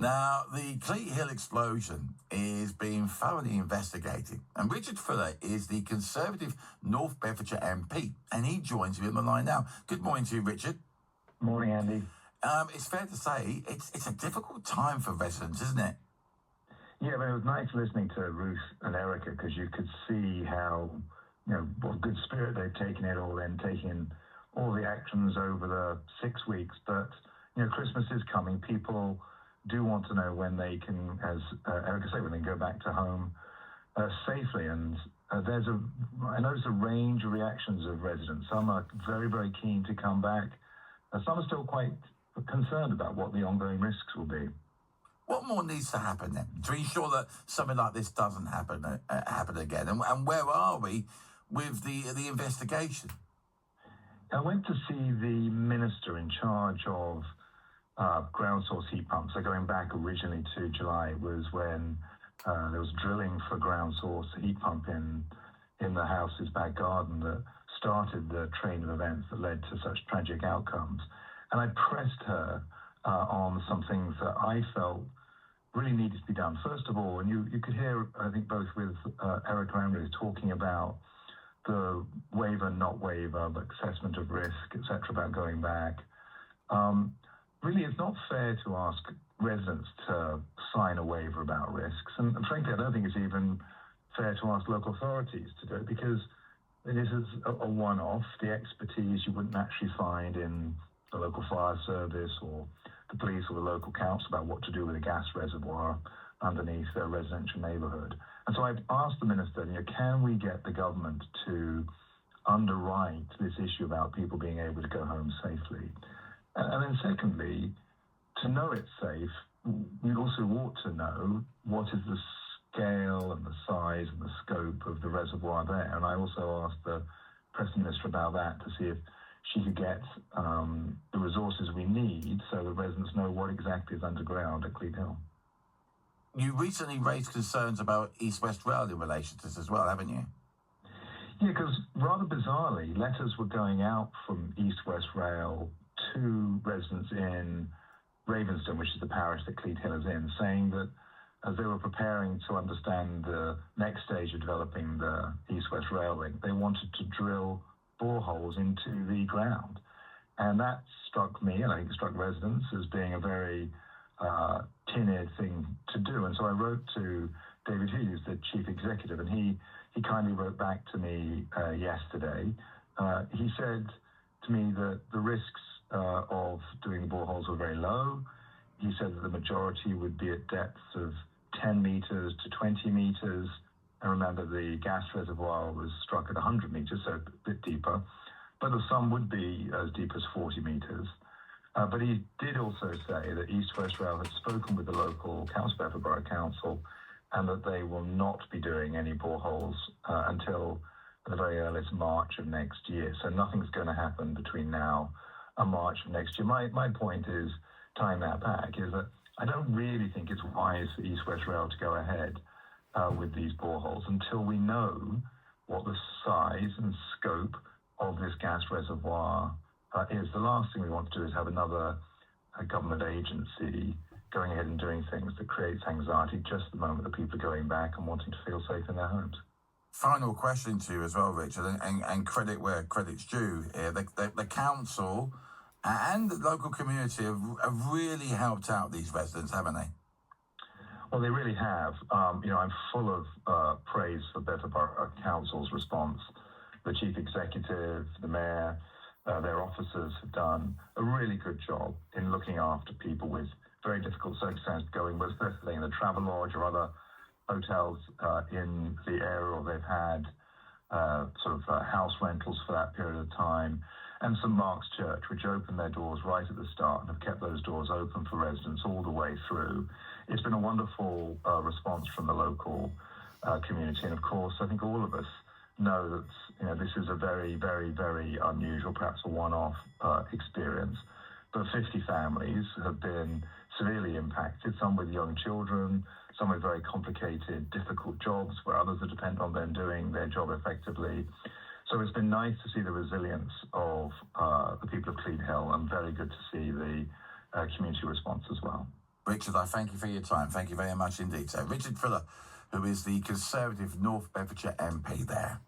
Now, the Cleat Hill explosion is being thoroughly investigated, and Richard Fuller is the Conservative North Bedfordshire MP, and he joins me on the line now. Good morning to you, Richard. Morning, Andy. It's fair to say it's a difficult time for residents, isn't it? Yeah, but it was nice listening to Ruth and Erica because you could see how, what good spirit they've taken it all in, taking all the actions over the 6 weeks. But, Christmas is coming. People do want to know when they can, as Erica said, when they can go back to home safely. And I noticed a range of reactions of residents. Some are very, very keen to come back. Some are still quite concerned about what the ongoing risks will be. What more needs to happen then to ensure that something like this doesn't happen again? And where are we with the investigation? I went to see the minister in charge of ground source heat pumps. So going back originally to July was when there was drilling for ground source heat pump in the house's back garden that started the train of events that led to such tragic outcomes. And I pressed her on some things that I felt really needed to be done. First of all, and you could hear, I think, both with Erica and Ruth talking about the waiver, not waiver, the assessment of risk, etc., about going back. Really, it's not fair to ask residents to sign a waiver about risks. And frankly, I don't think it's even fair to ask local authorities to do it because this is a one-off. The expertise you wouldn't actually find in the local fire service or the police or the local council about what to do with a gas reservoir underneath their residential neighbourhood. And so I've asked the minister, can we get the government to underwrite this issue about people being able to go home safely? And then secondly, to know it's safe, we also ought to know what is the scale and the size and the scope of the reservoir there. And I also asked the Press Minister about that to see if she could get the resources we need so the residents know what exactly is underground at Cleat Hill. You recently raised concerns about East-West Rail in relation to this as well, haven't you? Yeah, because rather bizarrely, letters were going out from East-West Rail to residents in Ravensden, which is the parish that Cleat Hill is in, saying that as they were preparing to understand the next stage of developing the East-West Rail link, they wanted to drill boreholes into the ground. And that struck me, and I think it struck residents, as being a very timid thing to do. And so I wrote to David Hughes, the chief executive, and he kindly wrote back to me yesterday. He said to me that the risks of doing the boreholes were very low. He said that the majority would be at depths of 10 meters to 20 meters. And remember, the gas reservoir was struck at 100 meters, so a bit deeper. But some would be as deep as 40 meters. But he did also say that East-West Rail had spoken with the local council, Bedford Borough Council, and that they will not be doing any boreholes until the very earliest March of next year. So nothing's going to happen between now and March of next year. My point is, tying that back, is that I don't really think it's wise for East-West Rail to go ahead with these boreholes until we know what the size and scope of this gas reservoir is. The last thing we want to do is have another government agency going ahead and doing things that creates anxiety just the moment that people are going back and wanting to feel safe in their homes. Final question to you as well, Richard, and credit where credit's due. The council and the local community have really helped out these residents, haven't they? Well, they really have. I'm full of praise for Bedford Borough Council's response. The chief executive, the mayor, their officers have done a really good job in looking after people with very difficult circumstances, going whether they're staying in the Travelodge or other hotels in the area, or they've had house rentals for that period of time. And St Mark's Church, which opened their doors right at the start and have kept those doors open for residents all the way through. It's been a wonderful response from the local community. And of course, I think all of us know that this is a very, very, very unusual, perhaps a one-off experience. But 50 families have been severely impacted, some with young children, some with very complicated, difficult jobs where others are dependent on them doing their job effectively. So it's been nice to see the resilience of the people of Cleat Hill, and very good to see the community response as well. Richard, I thank you for your time. Thank you very much indeed. So Richard Fuller, who is the Conservative North Bedfordshire MP there.